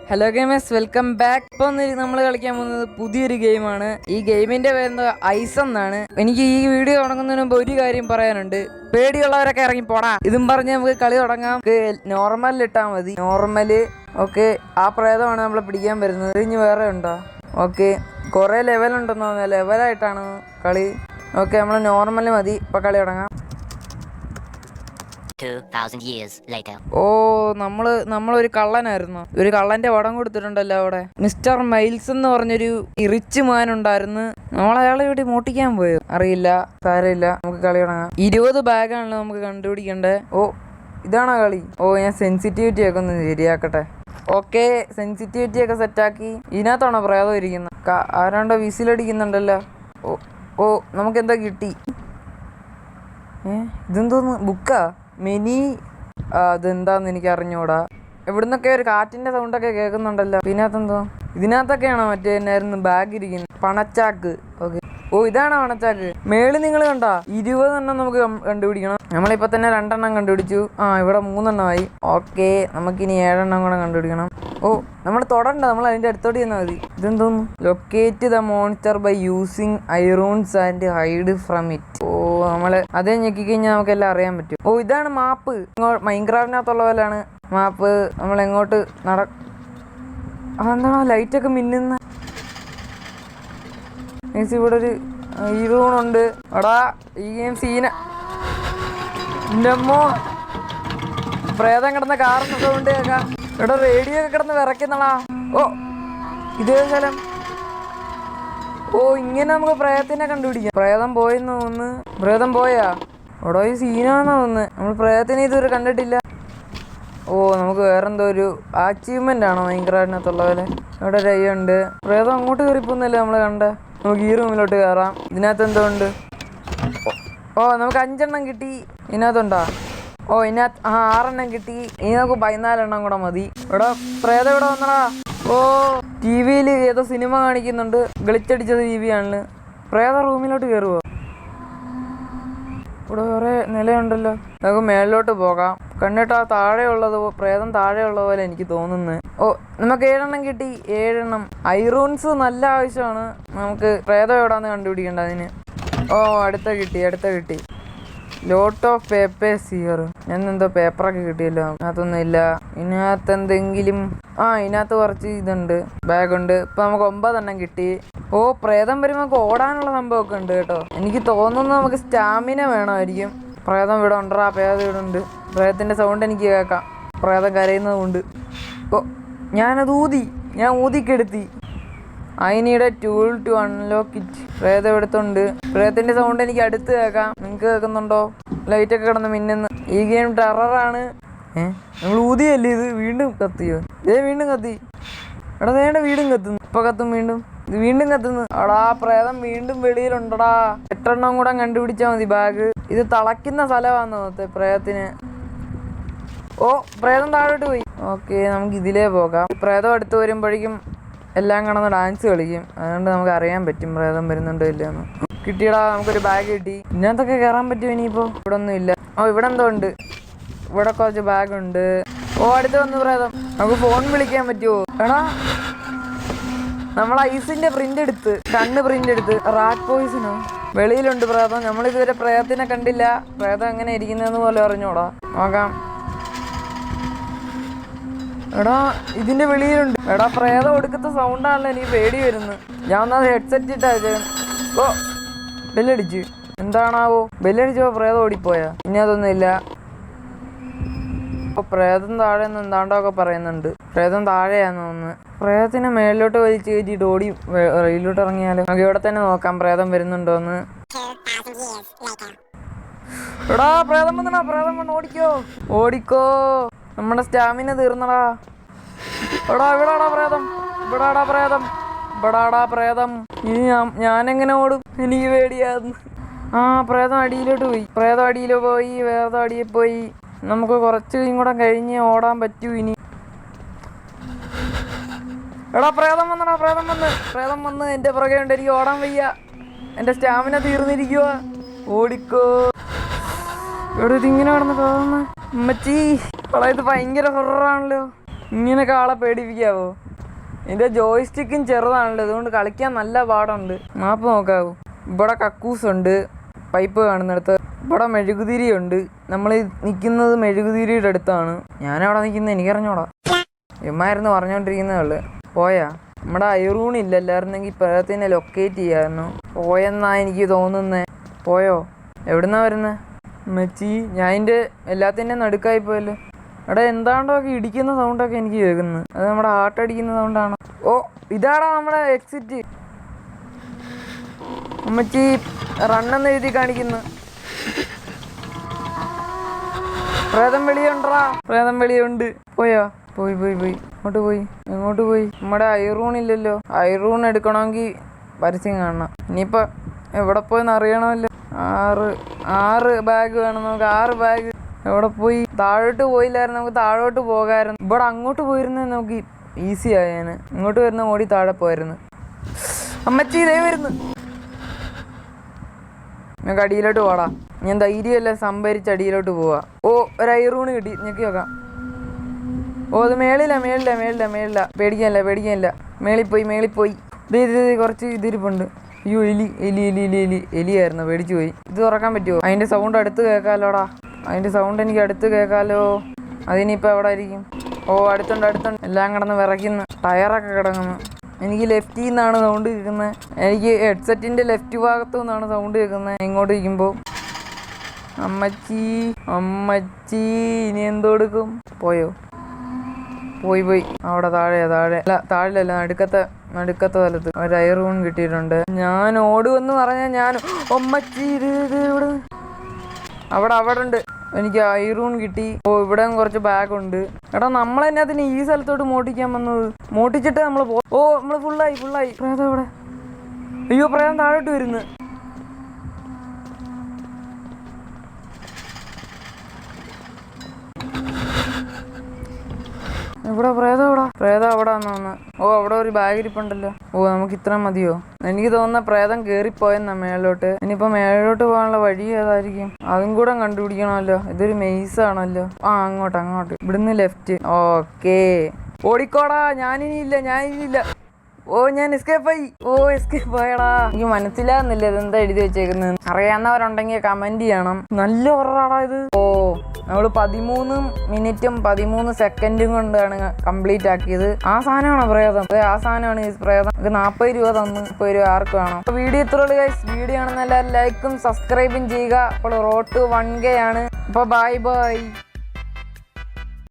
Hello gamers, welcome back. ഇപ്പൊ നമ്മൾ കളിക്കാൻ പോകുന്നത് പുതിയൊരു ഗെയിമാണ്. ഈ ഗെയിമിന്റെ പേരെന്താ, ഐസ് എന്നാണ്. എനിക്ക് ഈ വീഡിയോ തുടങ്ങുന്നതിന് മുമ്പ് ഒരു കാര്യം പറയാനുണ്ട്. പേടിയുള്ളവരൊക്കെ ഇറങ്ങി പോടാ. ഇതും പറഞ്ഞ് നമുക്ക് കളി തുടങ്ങാം. നോർമലിൽ ഇട്ടാൽ മതി. നോർമല്. ഓക്കെ, ആ പ്രേതമാണ് നമ്മളെ പിടിക്കാൻ വരുന്നത്. ഇനി വേറെ ഉണ്ടോ? ഓക്കെ, കുറെ ലെവലുണ്ടെന്ന് തോന്നുന്നു. ലെവലായിട്ടാണ് കളി. ഓക്കെ, നമ്മൾ നോർമല് മതി. ഇപ്പൊ കളി തുടങ്ങാം. 2000 years later. ഓ, നമ്മളൊരു കള്ളനായിരുന്നു. ഒരു കള്ളന്റെ പടം കൊടുത്തിട്ടുണ്ടല്ലോ അവിടെ. മിസ്റ്റർ മൈൽസ് എന്ന് പറഞ്ഞൊരു റിച്ച് മാൻ ഉണ്ടായിരുന്നു. നമ്മളയാളെ ഇവിടെ മോട്ടിക്കാൻ പോയോ അറിയില്ല. സാരമില്ല, നമുക്ക് കളി തുടങ്ങാം. 20 ബാഗാണല്ലോ നമുക്ക് കണ്ടുപിടിക്കണ്ടേ. ഓ, ഇതാണോ കളി? ഓ, ഞാൻ സെൻസിറ്റിവിറ്റി ഒക്കെ ഒന്ന് ശരിയാക്കട്ടെ. ഓക്കെ, സെൻസിറ്റിവിറ്റി ഒക്കെ സെറ്റാക്കി. ഇതിനകത്താണോ പ്രേതം ഇരിക്കുന്നത്? ആരാണ്ടോ വിസിലടിക്കുന്നുണ്ടല്ലോ. ഓ, നമുക്കെന്താ കിട്ടി? ഇതെന്തോന്ന്, ബുക്കാ? മിനി. അതെന്താന്ന് എനിക്ക് അറിഞ്ഞൂടാ. എവിടുന്നൊക്കെ ഒരു കാറ്റിന്റെ സൗണ്ടൊക്കെ കേൾക്കുന്നുണ്ടല്ലോ. ഇതിനകത്തെന്തോ, ഇതിനകത്തൊക്കെയാണോ മറ്റേ എന്നായിരുന്നു ബാഗ് ഇരിക്കുന്നത്? പണച്ചാക്ക്. ഓക്കെ. ഓ, ഇതാണോ പണച്ചാക്ക്? മേളിൽ നിങ്ങൾ കണ്ടാ? 20 എണ്ണം നമുക്ക് കണ്ടുപിടിക്കണം. നമ്മളിപ്പോ തന്നെ 2 എണ്ണം കണ്ടുപിടിച്ചു. ഇവിടെ 3 എണ്ണമായി. ഓക്കെ, നമുക്കിനി 7 എണ്ണം കൂടെ കണ്ടുപിടിക്കണം. ഓ, നമ്മൾ തൊടണ്ട, നമ്മൾ അതിന്റെ അടുത്തോട്ട് ചെന്നാൽ മതി. ഇതെന്തോന്നു? Locate the monster by using irons and hide from it. ഓ, നമ്മള് അതേ ഞെക്കിക്കഴിഞ്ഞാൽ നമുക്കെല്ലാം അറിയാൻ പറ്റും. ഓ, ഇതാണ് മാപ്പ്. മൈൻക്രാഫ്റ്റിനകത്തുള്ള പോലെയാണ് മാപ്പ്. നമ്മൾ എങ്ങോട്ട് അതെന്താണോ ലൈറ്റൊക്കെ മിന്നുന്ന? ഇവിടെ ഒരു ഐറോണുണ്ട്. എടാ, ഈ ഗെയിം സീന. എന്റമ്മോ, പ്രേതം കിടന്ന കാറിന് സൗണ്ട് കേൾക്കാം. ഇവിടെ റേഡിയോ ഒക്കെ കിടന്ന് വിറയ്ക്കുന്നടാ. ഓ, ഇതേ സ്ഥലം. ഓ, ഇങ്ങനെ നമുക്ക് പ്രേതത്തിനെ കണ്ടുപിടിക്കാം. പ്രേതം പോയെന്ന് തോന്നുന്നു. പ്രേതം പോയാ? ഇവിടെ ഈ സീനാന്ന് തോന്നുന്നു. നമ്മൾ പ്രേതത്തിനെ ഇതുവരെ കണ്ടിട്ടില്ല. ഓ, നമുക്ക് വേറെന്തോ ഒരു അച്ചീവ്മെന്റ് ആണോ മൈൻക്രാഫ്റ്റിനകത്തുള്ള പോലെ? ഇവിടെ ഒരു ഉണ്ട്. പ്രേതം അങ്ങോട്ട് കയറിപ്പോന്നല്ലേ നമ്മള് കണ്ടേ. നമുക്ക് ഈ റൂമിലോട്ട് കയറാം. ഇതിനകത്ത് എന്തോ ഉണ്ട്? ഓ, നമുക്ക് 5 എണ്ണം കിട്ടി. ഇതിനകത്തുണ്ടോ? ഓ, ഇതിനകത്ത് 6 എണ്ണം കിട്ടി. ഇനി നമുക്ക് 14 എണ്ണം കൂടെ മതി. ഇവിടെ പ്രേതം ഇവിടെ വന്നടാ. ഓ, ടിവിയിൽ ഏതോ സിനിമ കാണിക്കുന്നുണ്ട്. ഗ്ലിച്ചടിച്ചത് TV ആണ്. പ്രേത റൂമിലോട്ട് കയറുവോ? ഇവിടെ വേറെ നിലയുണ്ടല്ലോ. നമുക്ക് മേളിലോട്ട് പോകാം. കണ്ടിട്ട് താഴെയുള്ളത് പ്രേതം താഴെയുള്ള പോലെ എനിക്ക് തോന്നുന്നത്. ഓ, നമുക്ക് 7 എണ്ണം കിട്ടി. 7 എണ്ണം. ഐറോൺസ് നല്ല ആവശ്യമാണ്. നമുക്ക് പ്രേതം എവിടാന്ന് കണ്ടുപിടിക്കണ്ട അതിന്. ഓ, അടുത്ത കിട്ടി. Lot of papers here. എന്തോ പേപ്പറൊക്കെ കിട്ടിയല്ലോ. അതിനകത്തൊന്നും ഇല്ല. ഇതിനകത്ത് എന്തെങ്കിലും ഇതിനകത്ത് കുറച്ച് ഇതുണ്ട്, ബാഗുണ്ട്. ഇപ്പൊ നമുക്ക് 9 എണ്ണം കിട്ടി. ഓ, പ്രേതം വരുമ്പോൾ നമുക്ക് ഓടാനുള്ള സംഭവമൊക്കെ ഉണ്ട് കേട്ടോ. എനിക്ക് തോന്നുന്നു നമുക്ക് സ്റ്റാമിന വേണമായിരിക്കും. പ്രേതം ഇവിടെ ഉണ്ടറാ. പ്രേതം ഇവിടെ ഉണ്ട്. പ്രേതത്തിന്റെ സൗണ്ട് എനിക്ക് കേൾക്കാം. പ്രേതം കരയുന്നതുകൊണ്ട്. ഓ, ഞാൻ ഊതിക്കെടുത്തി. I need a tool to unlock it. പ്രേതം എടുത്തുണ്ട്. പ്രേതത്തിന്റെ സൗണ്ട് എനിക്ക് അടുത്ത് കേൾക്കാം. നിങ്ങൾക്ക് കേൾക്കുന്നുണ്ടോ? ലൈറ്റൊക്കെ കിടന്ന് മിന്നുന്നു. ഈ ഗെയിം ടെററാണ്. നമ്മൾ ഊതിയല്ലേ ഇത്? വീണ്ടും കത്തിയോ? വീണ്ടും കത്തി. എടാ, വേണ്ട, വീണ്ടും കത്തുന്നു. ഇപ്പൊ കത്തും. വീണ്ടും കത്തുന്നു. എടാ, പ്രേതം വീണ്ടും വെളിയിലുണ്ടടാ. 8 എണ്ണം കൂടെ കണ്ടുപിടിച്ചാൽ മതി. ബാഗ് ഇത് തളയ്ക്കുന്ന സ്ഥലമാണെന്ന് തോന്നത്തെ പ്രേതത്തിന്. ഓ, പ്രേതം താഴോട്ട് പോയി. ഓക്കെ, നമുക്ക് ഇതിലേ പോകാം. പ്രേതം അടുത്ത് വരുമ്പോഴേക്കും എല്ലാം കിടന്ന് ഡാൻസ് കളിക്കും. അതുകൊണ്ട് നമുക്ക് അറിയാൻ പറ്റും പ്രേതം വരുന്നുണ്ടോ ഇല്ലയെന്ന്. കിട്ടിയടാ, നമുക്കൊരു ബാഗ് കിട്ടി. ഇതിനകത്തൊക്കെ കയറാൻ പറ്റുമോ ഇനിയിപ്പോ? ഇവിടെ ഒന്നും ഇല്ല. ഓ, ഇവിടെ എന്തോ ഉണ്ട്. ഇവിടെ കുറച്ച് ബാഗുണ്ട്. ഓ, അടുത്ത് വന്നു പ്രേതം. നമുക്ക് ഫോൺ വിളിക്കാൻ പറ്റുമോ? എടാ, നമ്മൾ ഐസിന്റെ പ്രിന്റ് എടുത്ത്, കണ്ണ് പ്രിന്റ് എടുത്ത്. റാറ്റ് പോയിസനോ? വെളിയിലുണ്ട് പ്രേതം. നമ്മളിതുവരെ പ്രേതത്തിനെ കണ്ടില്ല. പ്രേതം എങ്ങനെ ഇരിക്കുന്നതെന്ന് പോലെ അറിഞ്ഞോടാ. നോക്കാം. എടാ, ഇതിന്റെ വെളിയിലുണ്ട്. എടാ, പ്രേതം ഒടുക്കത്തെ സൗണ്ടാണല്ലോ. എനിക്ക് പേടി വരുന്നു. ഞാൻ ഒന്നാമത് ഹെഡ്സെറ്റ് ഇട്ടാ. ഓ, ബെല്ലടിച്ച്. എന്താണാവോ? ബെല്ലടിച്ചോ പ്രേതം ഓടിപ്പോയാ? ഇനി അതൊന്നും ഇല്ല. പ്രേതം താഴെ എന്താണ്ടൊക്കെ പറയുന്നുണ്ട്. പ്രേതം താഴെയാന്ന് തോന്നുന്നു. പ്രേതത്തിനെ മേളിലോട്ട് വലിച്ചു കയറ്റിട്ട് ഓടി റെയിലോട്ട് ഇറങ്ങിയാലോ? നമുക്ക് ഇവിടെ തന്നെ നോക്കാം പ്രേതം വരുന്നുണ്ടോന്ന്. എടാ, പ്രേതം വന്നടാ. പ്രേതം വന്ന് ഓടിക്കോ. നമ്മുടെ സ്റ്റാമിന തീർന്നടാ. എടാ, ഇവിടാടാ പ്രേതം. ഇനി ഞാനെങ്ങനെ ഓടും? എനിക്ക് പേടിയാന്ന്. പ്രേതം അടിയിലോട്ട് പോയി. വേറെ അടിയിൽ പോയി. നമുക്ക് കുറച്ച് കൂടെ കഴിഞ്ഞ് ഓടാൻ പറ്റൂ ഇനി. എടാ, പ്രേതം വന്ന് എന്റെ പുറകെ ഉണ്ട്. എനിക്ക് ഓടാൻ വയ്യ. എന്റെ സ്റ്റാമിന തീർന്നിരിക്കുക. ഓടിക്കോ. ഇവിടെ ഇതിങ്ങനെ കിടന്ന് തോന്നുന്നു. അമ്മച്ചി, ഇത് ഭയങ്കര ഹൊററാണല്ലോ. ഇങ്ങനെയൊക്കെ ആളെ പേടിപ്പിക്കാവോ? ഇതിൻ്റെ ജോയ്സ്റ്റിക്കും ചെറുതാണല്ലോ, അതുകൊണ്ട് കളിക്കാൻ നല്ല പാടുണ്ട്. മാപ്പ് നോക്കാവോ? ഇവിടെ കക്കൂസുണ്ട്, പൈപ്പ് കാണുന്നിടത്ത്. ഇവിടെ മെഴുകുതിരിയുണ്ട്. നമ്മൾ നിൽക്കുന്നത് മെഴുകുതിരിയുടെ അടുത്താണ്. ഞാനവിടെ നിൽക്കുന്നത് എനിക്കറിഞ്ഞോടാ. ഇമ്മായിരുന്നു പറഞ്ഞുകൊണ്ടിരിക്കുന്നേ ഉള്ളു. പോയാ നമ്മുടെ ഐറൂൺ ഇല്ലല്ലായിരുന്നെങ്കിൽ പ്രേതത്തിനെ ലൊക്കേറ്റ് ചെയ്യാമായിരുന്നു. പോയെന്നാ എനിക്ക് തോന്നുന്നേ. പോയോ? എവിടുന്നാ വരുന്നത്? മെച്ചി, ഞാൻ എൻ്റെ എല്ലാത്തിൻ്റെയും നടുക്കായി പോയല്ലോ. എടാ എന്താണ്ടൊക്കെ ഇടിക്കുന്ന സൗണ്ടൊക്കെ എനിക്ക് കേൾക്കുന്നത്. അത് നമ്മുടെ ഹാർട്ട് അടിക്കുന്ന സൗണ്ടാണോ? ഓ, ഇതാടാ നമ്മുടെ എക്സിറ്റ്. അമ്മച്ചി റണ്ണെന്ന് എഴുതി കാണിക്കുന്നു. പ്രേതം വെളിയുണ്ടാ? പ്രേതം വെളിയുണ്ട്. പോയോ? പോയി പോയി പോയി. അങ്ങോട്ട് പോയി. എങ്ങോട്ട് പോയി? നമ്മുടെ ഐറൂൺ ഇല്ലല്ലോ. ഐറൂൺ എടുക്കണമെങ്കിൽ പരസ്യം കാണണം. ഇനിയിപ്പോൾ എവിടെ പോയെന്ന് അറിയണമല്ലോ. 6 ബാഗ് വേണം നമുക്ക്. 6 ബാഗ്. എവിടെ പോയി? താഴോട്ട് പോയില്ലായിരുന്നു, നമുക്ക് താഴോട്ട് പോകാമായിരുന്നു. ഇവിടെ അങ്ങോട്ട് പോയിരുന്നത് നമുക്ക് ഈസി ആയേനെ. ഇങ്ങോട്ട് വരുന്ന ഓടി താഴെ പോയിരുന്നു. അമ്മച്ചി ഇതേ വരുന്നു. ഞങ്ങൾക്ക് അടിയിലോട്ട് പോടാ. ഞാൻ ധൈര്യമല്ല സംഭരിച്ച് അടിയിലോട്ട് പോവാ. ഓ, ഒരു ഐറൂണ് കിട്ടി. ഞെക്കി നോക്കാം. ഓ, അത് മേളില്ല. പേടിക്കാനില്ല. മേളിൽ പോയി. ഇത് കുറച്ച് ഇതിരിപ്പുണ്ട്. അയ്യോ, എലിയായിരുന്നു. പേടിച്ചു പോയി. ഇത് തുറക്കാൻ പറ്റുമോ? അതിൻ്റെ സൗണ്ട് അടുത്ത് കേൾക്കാമല്ലോടാ. അതിൻ്റെ സൗണ്ട് എനിക്ക് അടുത്ത് കേൾക്കാമല്ലോ. അതിനിപ്പോൾ എവിടെ ആയിരിക്കും? ഓ, അടുത്തുണ്ട്. എല്ലാം കിടന്ന് വിറയ്ക്കുന്നു. ടയറൊക്കെ കിടങ്ങുന്നു. എനിക്ക് ലെഫ്റ്റിൽ നിന്നാണ് സൗണ്ട് കേൾക്കുന്നത്. എനിക്ക് ഹെഡ്സെറ്റിൻ്റെ ലെഫ്റ്റ് ഭാഗത്തു നിന്നാണ് സൗണ്ട് കേൾക്കുന്നത്. ഇങ്ങോട്ട് ഇരിക്കുമ്പോൾ അമ്മച്ചി ഇനി എന്തോടുക്കും? പോയോ? പോയി. അവിടെ താഴെയല്ല, നടുക്കത്തെ സ്ഥലത്ത് ഒരു ഐറൂൺ കിട്ടിയിട്ടുണ്ട്. ഞാൻ ഓടുമെന്ന് പറഞ്ഞാൽ ഞാൻ അമ്മച്ചി ഇവിടെ അവിടെ ഉണ്ട്. എനിക്ക് ഐറൂൺ കിട്ടി. ഓ, ഇവിടെ കുറച്ച് ബാഗുണ്ട്. എടാ, നമ്മളെന്നെ അതിന് ഈ സ്ഥലത്തോട്ട് മോട്ടിക്കാൻ വന്നത്. മോട്ടിച്ചിട്ട് നമ്മൾ നമ്മൾ ഫുള്ളായി. പ്രേതം ഇവിടെ. അയ്യോ, പ്രേതം താഴോട്ട് വരുന്നു. ഇവിടെ പ്രേതം അവിടാന്ന് തോന്നുന്നു. ഓ, അവിടെ ഒരു ബാഗ് ഇരിപ്പുണ്ടല്ലോ. ഓ, നമുക്ക് ഇത്ര മതിയോ? എനിക്ക് തോന്നുന്ന പ്രേതം കേറിപ്പോയെന്നാ മേളിലോട്ട്. ഇനിയിപ്പോ മേളിലോട്ട് പോകാനുള്ള വഴി ഏതായിരിക്കും? അതും കൂടെ കണ്ടുപിടിക്കണമല്ലോ. ഇതൊരു മെയ്സ് ആണല്ലോ. ആ, അങ്ങോട്ട്. ഇവിടുന്ന് ലെഫ്റ്റ്. ഓക്കേ, ഓടിക്കോടാ. ഞാനിനിയില്ല. ഓ, ഞാൻ എസ്കേപ്പ് ആയടാ. എനിക്ക് മനസ്സിലാകുന്നില്ല ഇതെന്താ എഴുതി വെച്ചേക്കുന്നത്. അറിയാവുന്നവരുണ്ടെങ്കിൽ കമന്റ് ചെയ്യണം. നല്ല ഹൊററാടാ ഇത്. ഓ, നമ്മൾ 13 മിനിറ്റും 13 സെക്കൻഡും കൊണ്ടാണ് കംപ്ലീറ്റ് ആക്കിയത്. ആ സാധനമാണോ പ്രേതം? അതെ, ആ സാധനമാണ് ഈ പ്രേതം. ഇത് 40 രൂപ തന്നു. 30 രൂപ ആർക്ക് വേണം? അപ്പോൾ വീഡിയോ ഇത്രയുള്ളൂ ഗൈസ്. വീഡിയോ ആണെന്ന് എല്ലാവരും ലൈക്കും സബ്സ്ക്രൈബും ചെയ്യുക. അപ്പോൾ റോഡ് ടു 1K ആണ്. അപ്പോൾ ബൈ.